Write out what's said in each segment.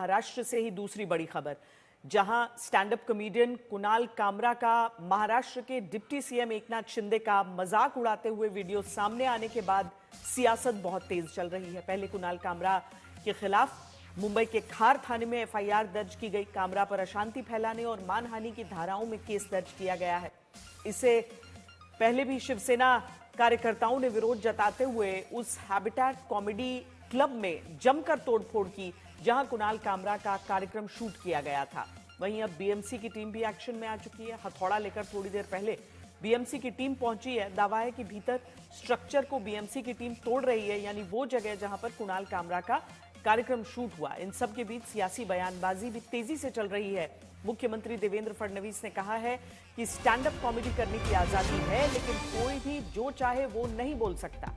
महाराष्ट्र से ही दूसरी बड़ी खबर, जहां stand up comedian Kunal Kamra का महाराष्ट्र के डिप्टी सीएम एकनाथ शिंदे का मजाक उड़ाते हुए वीडियो सामने आने के बाद सियासत बहुत तेज चल रही है। पहले कुणाल कामरा के खिलाफ मुंबई के खार थाने में एफआईआर दर्ज की गई। कामरा पर अशांति फैलाने और मानहानि की धाराओं में केस दर्ज किया गया है। इससे पहले भी शिवसेना कार्यकर्ताओं ने विरोध जताते हुए उस हैबिटेट कॉमेडी क्लब में जमकर तोड़फोड़ की जहां कुणाल कामरा का कार्यक्रम शूट किया गया था। वहीं अब बीएमसी की टीम भी एक्शन में आ चुकी है। हथौड़ा लेकर थोड़ी देर पहले बीएमसी की टीम पहुंची है। दावा है कि भीतर स्ट्रक्चर को बीएमसी की टीम तोड़ रही है, यानी वो जगह जहां पर कुणाल कामरा का कार्यक्रम शूट हुआ। इन सब के बीच सियासी बयानबाजी भी तेजी से चल रही है। मुख्यमंत्री देवेंद्र फडणवीस ने कहा है कि स्टैंड अप कॉमेडी करने की आजादी है, लेकिन कोई भी जो चाहे वो नहीं बोल सकता।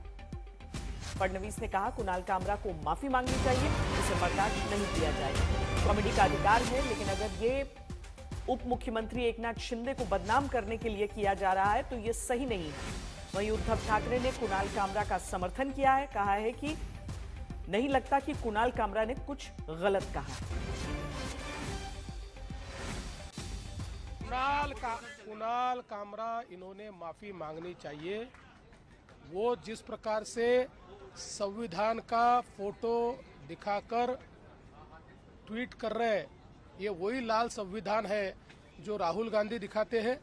फडणवीस ने कहा कुणाल कामरा को माफी मांगनी चाहिए, इसे बर्दाश्त नहीं किया जाएगा। कॉमेडी का अधिकार है, लेकिन अगर ये उप मुख्यमंत्री एकनाथ शिंदे को बदनाम करने के लिए किया जा रहा है तो ये सही नहीं है। वहीं उद्धव ठाकरे ने कुणाल कामरा का समर्थन किया है। कहा है कि नहीं लगता कि कुणाल कामरा ने कुछ गलत कहा। कुणाल कामरा इन्होंने माफी मांगनी चाहिए। वो जिस प्रकार से संविधान का फोटो दिखाकर ट्वीट कर रहे हैं, ये वही लाल संविधान है जो राहुल गांधी दिखाते हैं।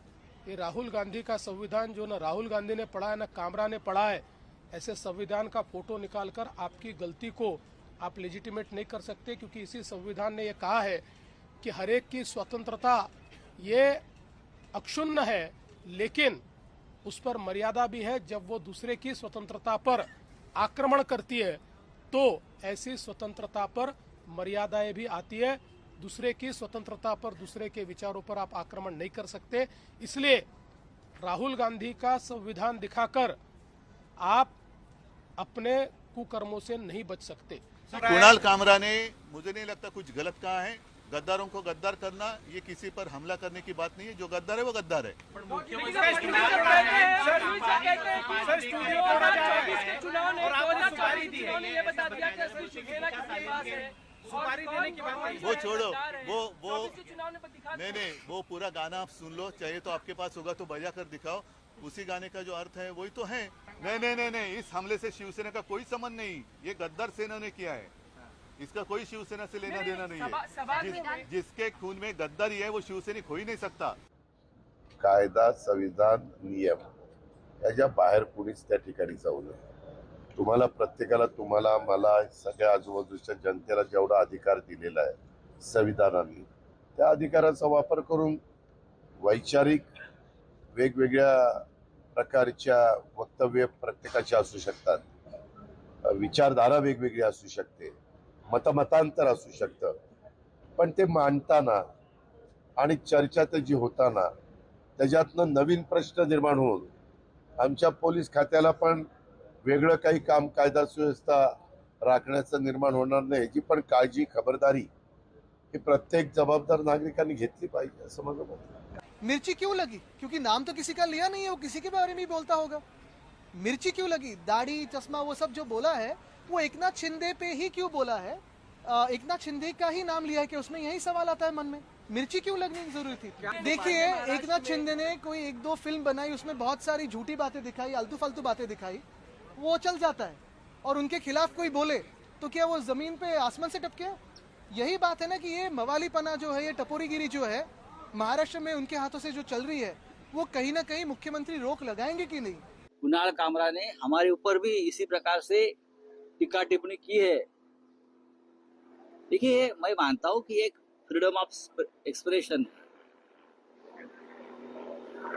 ये राहुल गांधी का संविधान जो न राहुल गांधी ने पढ़ा है न कामरा ने पढ़ा है। ऐसे संविधान का फोटो निकालकर आपकी गलती को आप लेजिटिमेट नहीं कर सकते, क्योंकि इसी संविधान ने ये कहा है कि हर एक की स्वतंत्रता ये अक्षुण्ण है, लेकिन उस पर मर्यादा भी है। जब वो दूसरे की स्वतंत्रता पर आक्रमण करती है तो ऐसी स्वतंत्रता पर मर्यादाएं भी आती है। दूसरे की स्वतंत्रता पर, दूसरे के विचारों पर आप आक्रमण नहीं कर सकते। इसलिए राहुल गांधी का संविधान दिखाकर आप अपने कुकर्मों से नहीं बच सकते। कुणाल कामरा ने मुझे नहीं लगता कुछ गलत कहा है। गद्दारों को गद्दार करना ये किसी पर हमला करने की बात नहीं है। जो गद्दार है वो गद्दार है। वो छोड़ो, वो नहीं, वो पूरा गाना आप सुन लो, चाहिए तो आपके पास होगा तो बजा कर दिखाओ। उसी गाने का जो अर्थ है वही तो है। नहीं, इस हमले से शिवसेना का कोई संबंध नहीं। ये गद्दार सेना ने किया है, इसका कोई शिवसेना से लेना देना नहीं है। जिसके खून में गद्दारी है वो शिवसैनिक हो ही नहीं सकता। कायदा, संविधान, नियम याच्या बाहेर कुणीच त्या ठिकाणी जाऊ नये। तुम्हाला प्रत्येकाला, तुम्हाला, मला, सगळ्या आजूबाजूच्या जनतेला जेवढा अधिकार दिलेला आहे संविधानाने, त्या अधिकाराचा वापर करून वैचारिक वेगवेगळ्या प्रकारच्या वक्तव्य प्रत्येकाची असू शकतात, विचारधारा वेगवेगळी असू शकते, मतमतांतर असू शकतं, पण ते मांडताना आणि चर्चा त्याची होताना त्याच्यातनं नवीन प्रश्न निर्माण होऊन आमच्या पोलीस खात्याला पण वेगळं काही काम, कायदा सुव्यवस्था राखण्याचं निर्माण होणार नाही, याची पण काळजी, खबरदारी ही प्रत्येक जबाबदार नागरिकांनी घेतली पाहिजे असं माझं मत आहे। मिर्ची क्यों लगी? क्योंकि नाम तो किसी का लिया नहीं है, वो किसी के बारे में ही बोलता होगा। मिर्ची क्यों लगी? दाढ़ी, चश्मा, वो सब जो बोला है वो एकनाथ शिंदे पे ही क्यों बोला है? एकनाथ शिंदे का ही नाम लिया है कि उसमें यही सवाल आता है मन में। मिर्ची क्यों लगने की जरूरत थी? देखिए, एकनाथ शिंदे ने कोई 1-2 फिल्म बनाई, उसमें बहुत सारी झूठी बातें दिखाई, आलतू फालतू बातें दिखाई, वो चल जाता है। और उनके खिलाफ कोई बोले तो क्या वो जमीन पे आसमान से टपके? यही बात है ना कि ये मवालीपना जो है, ये टपोरीगिरी जो है महाराष्ट्र में उनके हाथों से जो चल रही है, वो कहीं ना कहीं मुख्यमंत्री रोक लगाएंगे कि नहीं? कुणाल कामरा ने हमारे ऊपर भी इसी प्रकार से टीका टिप्पणी की है। देखिए, मैं मानता हूं कि एक फ्रीडम ऑफ एक्सप्रेशन है।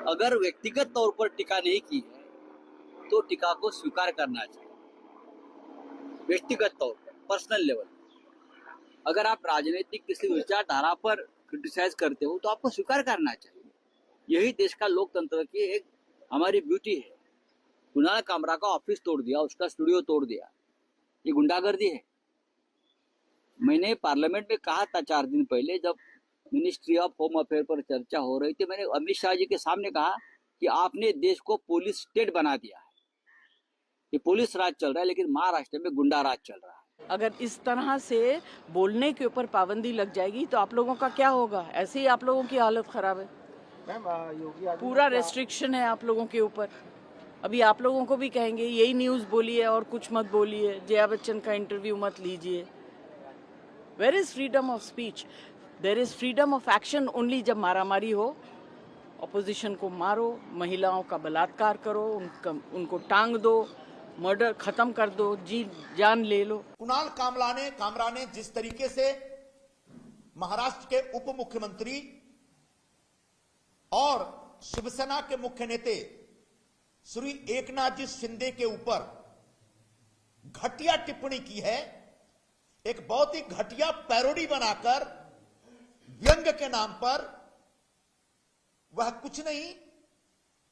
अगर व्यक्तिगत तौर पर टीका नहीं की है तो टीका को स्वीकार करना चाहिए। व्यक्तिगत तौर पर, पर्सनल लेवल, अगर आप राजनीतिक किसी विचारधारा पर क्रिटिसाइज करते हो तो आपको स्वीकार करना चाहिए। यही देश का लोकतंत्र की एक हमारी ब्यूटी है। कुणाल कामरा का ऑफिस तोड़ दिया, उसका स्टूडियो तोड़ दिया, ये गुंडागर्दी है। मैंने पार्लियामेंट में कहा था 4 दिन पहले, जब मिनिस्ट्री ऑफ होम अफेयर पर चर्चा हो रही थी, मैंने अमित शाह जी के सामने कहा कि आपने देश को पुलिस स्टेट बना दिया है। ये पुलिस राज चल रहा है, लेकिन महाराष्ट्र में गुंडा राज चल रहा है। अगर इस तरह से बोलने के ऊपर पाबंदी लग जाएगी तो आप लोगों का क्या होगा? ऐसे ही आप लोगों की हालत खराब है। पूरा रेस्ट्रिक्शन है आप लोगों के ऊपर। अभी आप लोगों को भी कहेंगे यही न्यूज़ बोलिए और कुछ मत बोलिए, जया बच्चन का इंटरव्यू मत लीजिए। Where is freedom of speech? There is freedom of action only जब मारामारी हो, ऑपोजिशन को मारो, महिलाओं का बलात्कार करो, उनको टांग दो, मर्डर खत्म कर दो, जी जान ले लो। कुणाल कामरा ने जिस तरीके से महाराष्ट्र के उप मुख्यमंत्री और शिवसेना के मुख्य नेता श्री एकनाथ जी शिंदे के ऊपर घटिया टिप्पणी की है, एक बहुत ही घटिया पैरोडी बनाकर व्यंग के नाम पर, वह कुछ नहीं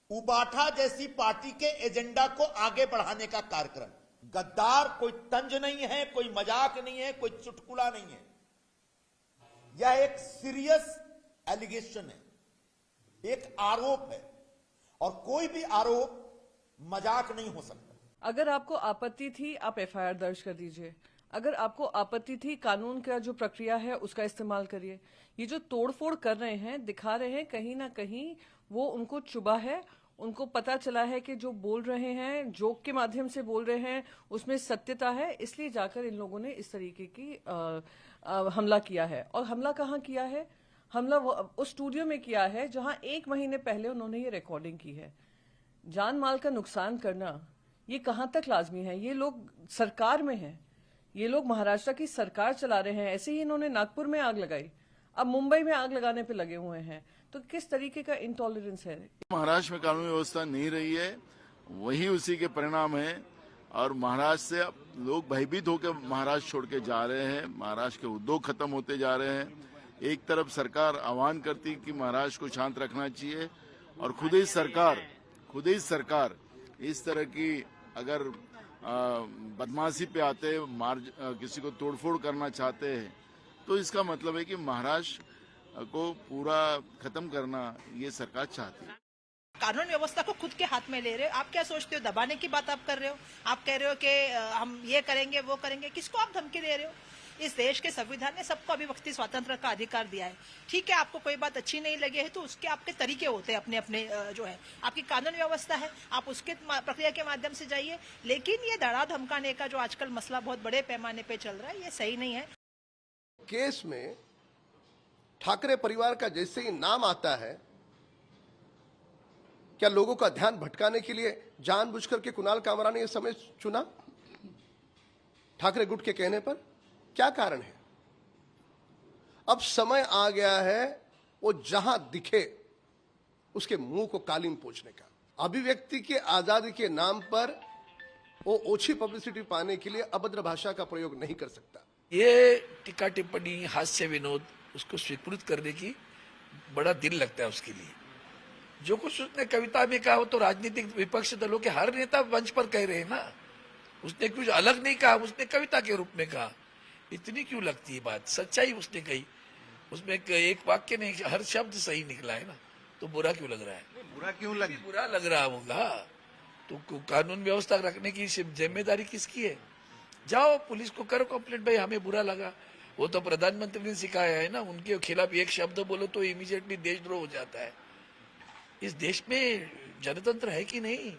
उबाठा जैसी पार्टी के एजेंडा को आगे बढ़ाने का कार्यक्रम। गद्दार कोई तंज नहीं है, कोई मजाक नहीं है, कोई चुटकुला नहीं है, यह एक सीरियस एलिगेशन है, एक आरोप है, और कोई भी आरोप मजाक नहीं हो सकता। अगर आपको आपत्ति थी आप एफआईआर दर्ज कर दीजिए। अगर आपको आपत्ति थी कानून का जो प्रक्रिया है उसका इस्तेमाल करिए। ये जो तोड़फोड़ कर रहे हैं, दिखा रहे हैं, कहीं ना कहीं वो उनको चुभा है, उनको पता चला है कि जो बोल रहे हैं, जोक के माध्यम से बोल रहे हैं, उसमें सत्यता है, इसलिए जाकर इन लोगों ने इस तरीके की हमला किया है। और हमला कहाँ किया है? हमला उस स्टूडियो में किया है जहां 1 महीने पहले उन्होंने ये रिकॉर्डिंग की है। जान माल का नुकसान करना ये कहां तक लाजमी है? ये लोग सरकार में हैं, ये लोग महाराष्ट्र की सरकार चला रहे हैं। ऐसे ही इन्होंने नागपुर में आग लगाई, अब मुंबई में आग लगाने पे लगे हुए हैं। तो किस तरीके का इंटॉलरेंस है? महाराष्ट्र में कानून व्यवस्था नहीं रही है, वही उसी के परिणाम है। और महाराष्ट्र से अब लोग भयभीत होकर महाराष्ट्र छोड़ के जा रहे हैं, महाराष्ट्र के उद्योग खत्म होते जा रहे हैं। एक तरफ सरकार आह्वान करती कि महाराष्ट्र को शांत रखना चाहिए, और खुद ही सरकार इस तरह की अगर बदमाशी पे आते किसी को तोड़फोड़ करना चाहते हैं, तो इसका मतलब है कि महाराष्ट्र को पूरा खत्म करना ये सरकार चाहती है। कानून व्यवस्था को खुद के हाथ में ले रहे हो। आप क्या सोचते हो? दबाने की बात आप कर रहे हो। आप कह रहे हो कि हम ये करेंगे वो करेंगे। किसको आप धमकी दे रहे हो? इस देश के संविधान ने सबको अभिव्यक्ति स्वातंत्र का अधिकार दिया है। ठीक है, आपको कोई बात अच्छी नहीं लगी है तो उसके आपके तरीके होते हैं, अपने अपने जो है आपकी कानून व्यवस्था है, आप उसके प्रक्रिया के माध्यम से जाइए। लेकिन ये धड़ा धमकाने का जो आजकल मसला बहुत बड़े पैमाने पे चल रहा है, ये सही नहीं है। केस में ठाकरे परिवार का जैसे ही नाम आता है, क्या लोगों का ध्यान भटकाने के लिए जानबूझकर के कुणाल कामरा ने यह समय चुना? ठाकरे गुट के कहने पर क्या कारण है? अब समय आ गया है वो जहां दिखे उसके मुंह को कालीन पोंछने का। अभिव्यक्ति के आजादी के नाम पर वो ओछी पब्लिसिटी पाने के लिए अभद्र भाषा का प्रयोग नहीं कर सकता। ये टीका टिप्पणी, हास्य विनोद, उसको स्वीकृत करने की बड़ा दिल लगता है उसके लिए। जो कुछ उसने कविता में कहा वो तो राजनीतिक विपक्ष दलों के हर नेता मंच पर कह रहे हैं ना। उसने कुछ अलग नहीं कहा, उसने कविता के रूप में कहा। इतनी क्यों लगती है बात? सच्चाई उसने कही, उसमें एक वाक्य नहीं, हर शब्द सही निकला है ना, तो बुरा क्यों लग रहा है? बुरा लग रहा होगा तो कानून व्यवस्था रखने की जिम्मेदारी किसकी है? जाओ पुलिस को करो कंप्लेंट, भाई हमें बुरा लगा। वो तो प्रधानमंत्री ने सिखाया है ना, उनके खिलाफ एक शब्द बोलो तो इमीडिएटली देशद्रोह हो जाता है। इस देश में जनतंत्र है कि नहीं?